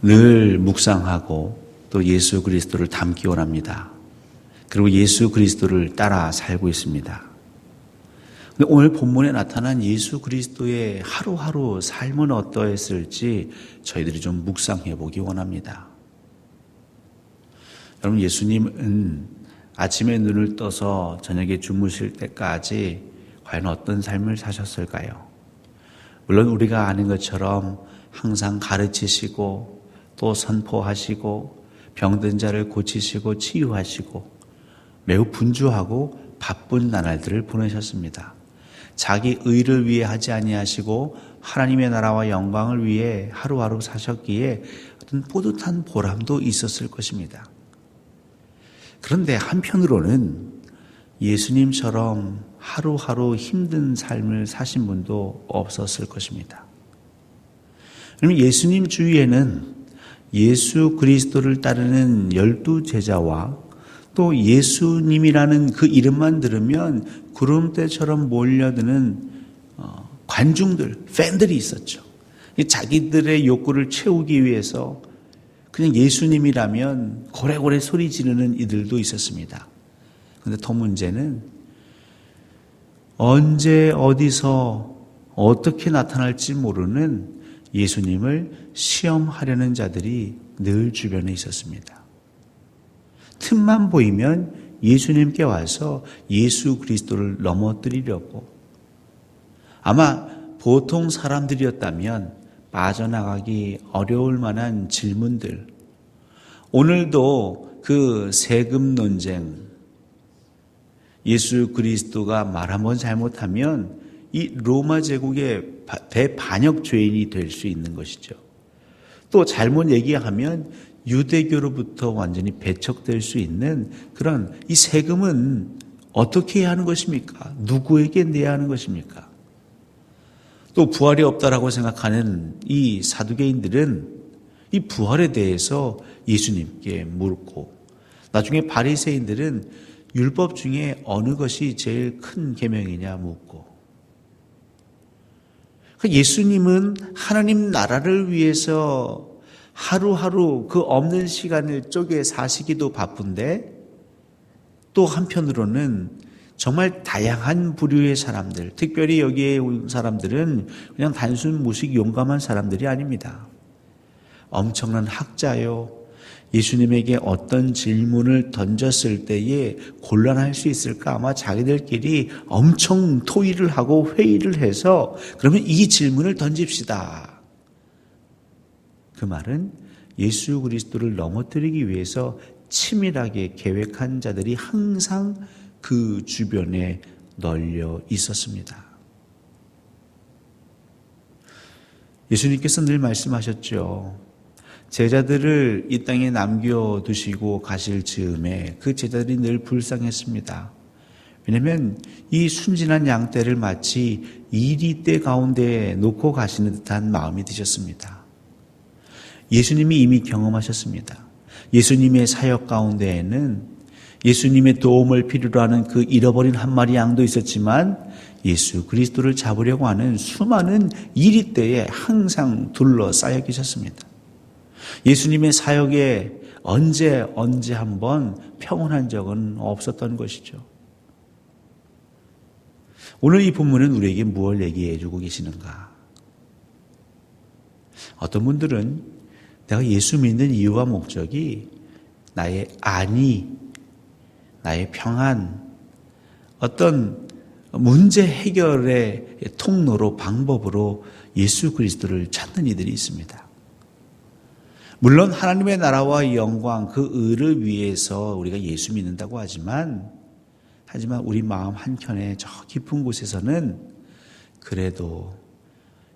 늘 묵상하고 또 예수 그리스도를 닮기 원합니다. 그리고 예수 그리스도를 따라 살고 있습니다. 오늘 본문에 나타난 예수 그리스도의 하루하루 삶은 어떠했을지 저희들이 좀 묵상해 보기 원합니다. 여러분, 예수님은 아침에 눈을 떠서 저녁에 주무실 때까지 과연 어떤 삶을 사셨을까요? 물론 우리가 아는 것처럼 항상 가르치시고 또 선포하시고 병든 자를 고치시고 치유하시고 매우 분주하고 바쁜 나날들을 보내셨습니다. 자기 의를 위해 하지 아니하시고 하나님의 나라와 영광을 위해 하루하루 사셨기에 어떤 뿌듯한 보람도 있었을 것입니다. 그런데 한편으로는 예수님처럼 하루하루 힘든 삶을 사신 분도 없었을 것입니다. 그러면 예수님 주위에는 예수 그리스도를 따르는 12 제자와 또 예수님이라는 그 이름만 들으면 구름대처럼 몰려드는 관중들, 팬들이 있었죠. 자기들의 욕구를 채우기 위해서 그냥 예수님이라면 고래고래 소리 지르는 이들도 있었습니다. 그런데 더 문제는 언제 어디서 어떻게 나타날지 모르는 예수님을 시험하려는 자들이 늘 주변에 있었습니다. 틈만 보이면 예수님께 와서 예수 그리스도를 넘어뜨리려고, 아마 보통 사람들이었다면 빠져나가기 어려울 만한 질문들, 오늘도 그 세금 논쟁, 예수 그리스도가 말 한번 잘못하면 이 로마 제국의 대반역 죄인이 될 수 있는 것이죠. 또 잘못 얘기하면 유대교로부터 완전히 배척될 수 있는 그런 이 세금은 어떻게 해야 하는 것입니까? 누구에게 내야 하는 것입니까? 또 부활이 없다라고 생각하는 이 사두개인들은 이 부활에 대해서 예수님께 묻고, 나중에 바리새인들은 율법 중에 어느 것이 제일 큰 계명이냐 묻고, 예수님은 하나님 나라를 위해서 하루하루 그 없는 시간을 쪼개 사시기도 바쁜데, 또 한편으로는 정말 다양한 부류의 사람들, 특별히 여기에 온 사람들은 그냥 단순 무식 용감한 사람들이 아닙니다. 엄청난 학자요, 예수님에게 어떤 질문을 던졌을 때에 곤란할 수 있을까 아마 자기들끼리 엄청 토의를 하고 회의를 해서 그러면 이 질문을 던집시다. 그 말은 예수 그리스도를 넘어뜨리기 위해서 치밀하게 계획한 자들이 항상 그 주변에 널려 있었습니다. 예수님께서 늘 말씀하셨죠. 제자들을 이 땅에 남겨두시고 가실 즈음에 그 제자들이 늘 불쌍했습니다. 왜냐하면 이 순진한 양떼를 마치 이리떼 가운데 놓고 가시는 듯한 마음이 드셨습니다. 예수님이 이미 경험하셨습니다. 예수님의 사역 가운데에는 예수님의 도움을 필요로 하는 그 잃어버린 한 마리 양도 있었지만 예수 그리스도를 잡으려고 하는 수많은 이리떼에 항상 둘러싸여 계셨습니다. 예수님의 사역에 언제 한번 평온한 적은 없었던 것이죠. 오늘 이 본문은 우리에게 무엇을 얘기해 주고 계시는가? 어떤 분들은 내가 예수 믿는 이유와 목적이 나의 안위, 나의 평안, 어떤 문제 해결의 통로로, 방법으로 예수 그리스도를 찾는 이들이 있습니다. 물론 하나님의 나라와 영광, 그 의를 위해서 우리가 예수 믿는다고 하지만 우리 마음 한켠에 저 깊은 곳에서는 그래도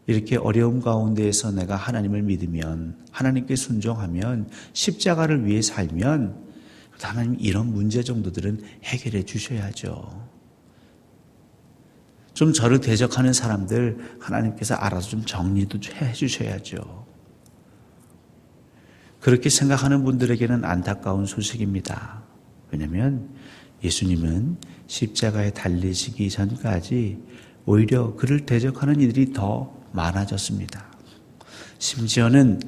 이렇게 어려움 가운데에서 내가 하나님을 믿으면, 하나님께 순종하면, 십자가를 위해 살면 하나님 이런 문제 정도들은 해결해 주셔야죠. 좀 저를 대적하는 사람들 하나님께서 알아서 좀 정리도 해 주셔야죠. 그렇게 생각하는 분들에게는 안타까운 소식입니다. 왜냐하면 예수님은 십자가에 달리시기 전까지 오히려 그를 대적하는 이들이 더 많아졌습니다. 심지어는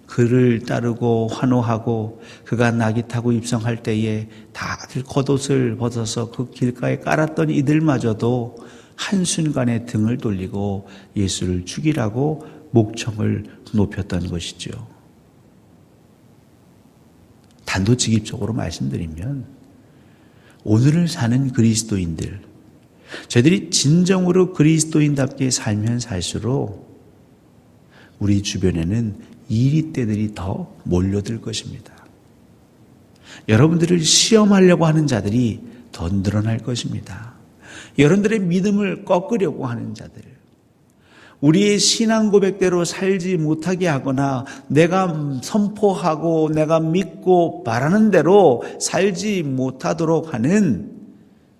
그를 따르고 환호하고 그가 나귀 타고 입성할 때에 다들 겉옷을 벗어서 그 길가에 깔았던 이들마저도 한순간에 등을 돌리고 예수를 죽이라고 목청을 높였던 것이죠. 단도직입적으로 말씀드리면 오늘을 사는 그리스도인들, 저희들이 진정으로 그리스도인답게 살면 살수록 우리 주변에는 이리떼들이 더 몰려들 것입니다. 여러분들을 시험하려고 하는 자들이 더 늘어날 것입니다. 여러분들의 믿음을 꺾으려고 하는 자들, 우리의 신앙 고백대로 살지 못하게 하거나 내가 선포하고 내가 믿고 바라는 대로 살지 못하도록 하는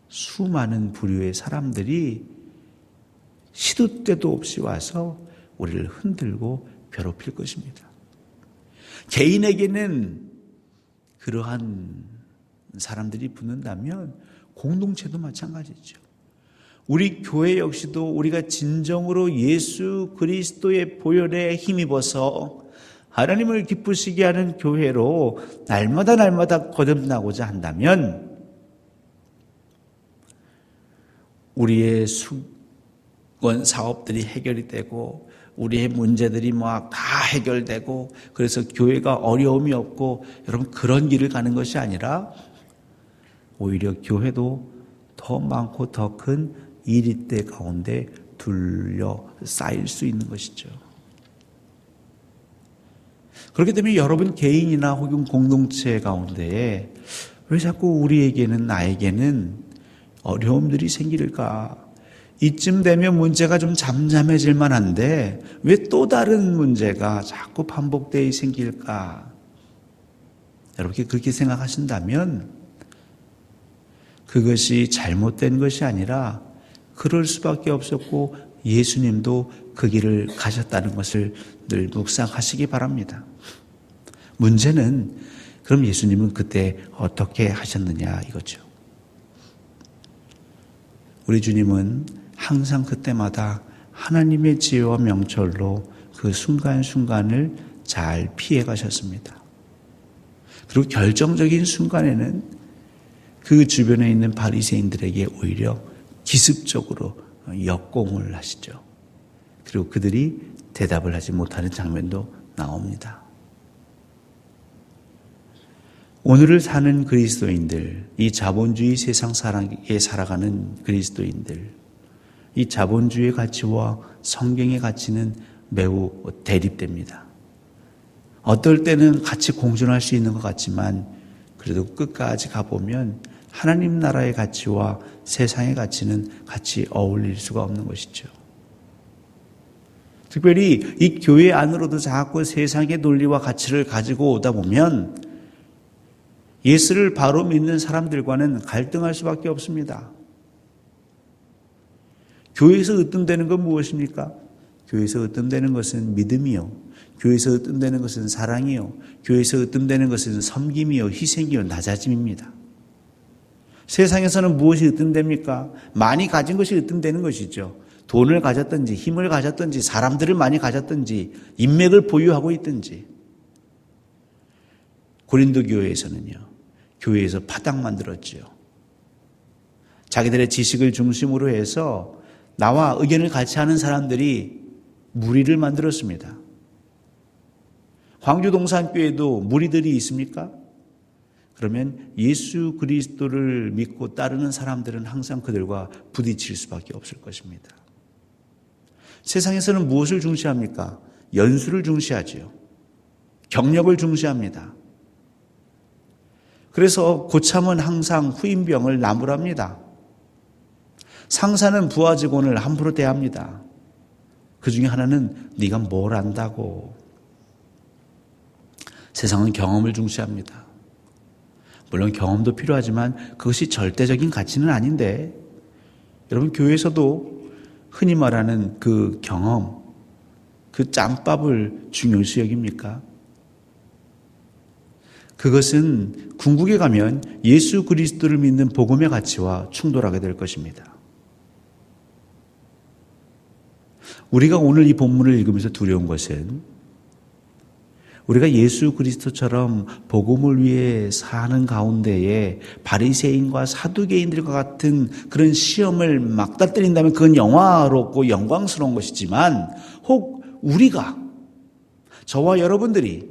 수많은 부류의 사람들이 시도 때도 없이 와서 우리를 흔들고 괴롭힐 것입니다. 개인에게는 그러한 사람들이 붙는다면 공동체도 마찬가지죠. 우리 교회 역시도 우리가 진정으로 예수 그리스도의 보혈에 힘입어서 하나님을 기쁘시게 하는 교회로 날마다 거듭나고자 한다면 우리의 수건 사업들이 해결이 되고 우리의 문제들이 막 다 해결되고 그래서 교회가 어려움이 없고 여러분 그런 길을 가는 것이 아니라 오히려 교회도 더 많고 더 큰 이리떼 가운데 둘러싸일 수 있는 것이죠. 그렇기 때문에 여러분 개인이나 혹은 공동체 가운데에 왜 자꾸 우리에게는 나에게는 어려움들이 생길까? 이쯤 되면 문제가 좀 잠잠해질 만한데 왜 또 다른 문제가 자꾸 반복되어 생길까? 여러분 그렇게 생각하신다면 그것이 잘못된 것이 아니라 그럴 수밖에 없었고 예수님도 그 길을 가셨다는 것을 늘 묵상하시기 바랍니다. 문제는 그럼 예수님은 그때 어떻게 하셨느냐 이거죠. 우리 주님은 항상 그때마다 하나님의 지혜와 명철로 그 순간순간을 잘 피해 가셨습니다. 그리고 결정적인 순간에는 그 주변에 있는 바리새인들에게 오히려 기습적으로 역공을 하시죠. 그리고 그들이 대답을 하지 못하는 장면도 나옵니다. 오늘을 사는 그리스도인들, 이 자본주의 세상 살아에 살아가는 그리스도인들, 이 자본주의 가치와 성경의 가치는 매우 대립됩니다. 어떨 때는 같이 공존할 수 있는 것 같지만 그래도 끝까지 가보면 하나님 나라의 가치와 세상의 가치는 같이 어울릴 수가 없는 것이죠. 특별히 이 교회 안으로도 자꾸 세상의 논리와 가치를 가지고 오다 보면 예수를 바로 믿는 사람들과는 갈등할 수밖에 없습니다. 교회에서 으뜸되는 건 무엇입니까? 교회에서 으뜸되는 것은 믿음이요. 교회에서 으뜸되는 것은 사랑이요. 교회에서 으뜸되는 것은 섬김이요. 희생이요. 낮아짐입니다. 세상에서는 무엇이 으뜸됩니까? 많이 가진 것이 으뜸되는 것이죠. 돈을 가졌든지 힘을 가졌든지 사람들을 많이 가졌든지 인맥을 보유하고 있든지. 고린도 교회에서는요. 교회에서 파당 만들었죠. 자기들의 지식을 중심으로 해서 나와 의견을 같이 하는 사람들이 무리를 만들었습니다. 광주동산교회도 무리들이 있습니까? 그러면 예수 그리스도를 믿고 따르는 사람들은 항상 그들과 부딪힐 수밖에 없을 것입니다. 세상에서는 무엇을 중시합니까? 연수를 중시하지요. 경력을 중시합니다. 그래서 고참은 항상 후임병을 나무랍니다. 상사는 부하 직원을 함부로 대합니다. 그 중에 하나는 네가 뭘 안다고. 세상은 경험을 중시합니다. 물론 경험도 필요하지만 그것이 절대적인 가치는 아닌데 여러분 교회에서도 흔히 말하는 그 경험, 그 짬밥을 중요시 여깁니까? 그것은 궁극에 가면 예수 그리스도를 믿는 복음의 가치와 충돌하게 될 것입니다. 우리가 오늘 이 본문을 읽으면서 두려운 것은 우리가 예수 그리스도처럼 복음을 위해 사는 가운데에 바리새인과 사두개인들과 같은 그런 시험을 맞닥뜨린다면 그건 영화롭고 영광스러운 것이지만, 혹 우리가, 저와 여러분들이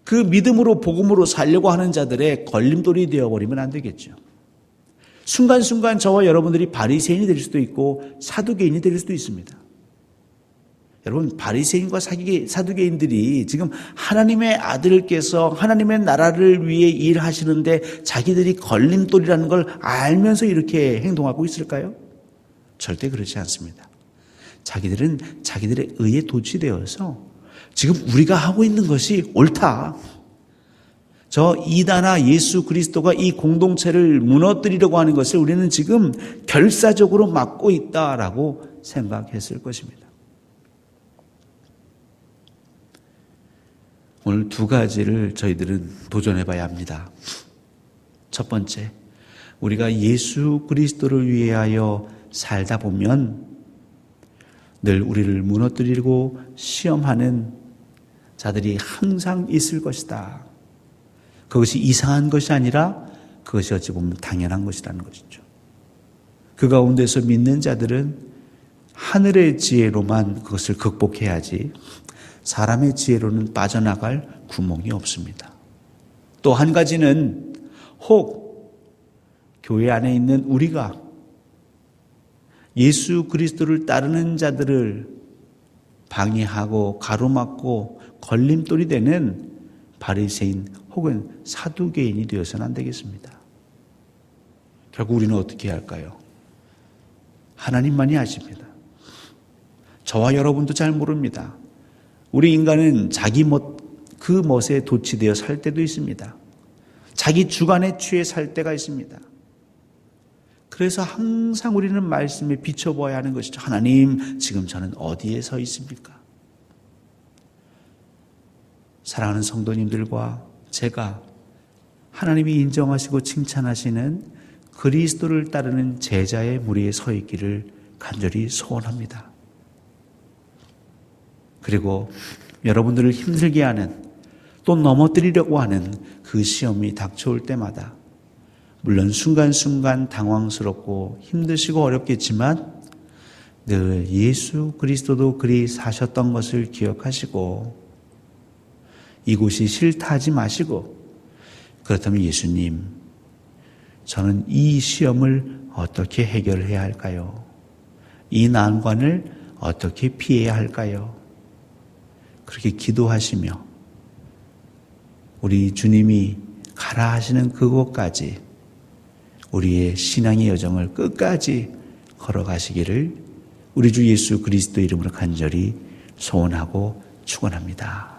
그 믿음으로 복음으로 살려고 하는 자들의 걸림돌이 되어버리면 안 되겠죠. 순간순간 저와 여러분들이 바리새인이 될 수도 있고 사두개인이 될 수도 있습니다. 여러분, 바리새인과 사두개인들이 지금 하나님의 아들께서 하나님의 나라를 위해 일하시는데 자기들이 걸림돌이라는 걸 알면서 이렇게 행동하고 있을까요? 절대 그렇지 않습니다. 자기들은 자기들의 의에 도취되어서 지금 우리가 하고 있는 것이 옳다, 저 이단아 예수 그리스도가 이 공동체를 무너뜨리려고 하는 것을 우리는 지금 결사적으로 막고 있다라고 생각했을 것입니다. 오늘 두 가지를 저희들은 도전해 봐야 합니다. 첫 번째, 우리가 예수 그리스도를 위하여 살다 보면 늘 우리를 무너뜨리고 시험하는 자들이 항상 있을 것이다. 그것이 이상한 것이 아니라 그것이 어찌 보면 당연한 것이라는 것이죠. 그 가운데서 믿는 자들은 하늘의 지혜로만 그것을 극복해야지 사람의 지혜로는 빠져나갈 구멍이 없습니다. 또 한 가지는 혹 교회 안에 있는 우리가 예수 그리스도를 따르는 자들을 방해하고 가로막고 걸림돌이 되는 바리새인 혹은 사두개인이 되어서는 안 되겠습니다. 결국 우리는 어떻게 해야 할까요? 하나님만이 아십니다. 저와 여러분도 잘 모릅니다. 우리 인간은 자기 그 멋에 도취되어 살 때도 있습니다. 자기 주관에 취해 살 때가 있습니다. 그래서 항상 우리는 말씀에 비춰보아야 하는 것이죠. 하나님, 지금 저는 어디에 서 있습니까? 사랑하는 성도님들과 제가 하나님이 인정하시고 칭찬하시는 그리스도를 따르는 제자의 무리에 서 있기를 간절히 소원합니다. 그리고 여러분들을 힘들게 하는, 또 넘어뜨리려고 하는 그 시험이 닥쳐올 때마다 물론 순간순간 당황스럽고 힘드시고 어렵겠지만 늘 예수 그리스도도 그리 사셨던 것을 기억하시고 이곳이 싫다 하지 마시고, 그렇다면 예수님, 저는 이 시험을 어떻게 해결해야 할까요? 이 난관을 어떻게 피해야 할까요? 그렇게 기도하시며 우리 주님이 가라 하시는 그곳까지 우리의 신앙의 여정을 끝까지 걸어가시기를 우리 주 예수 그리스도 이름으로 간절히 소원하고 축원합니다.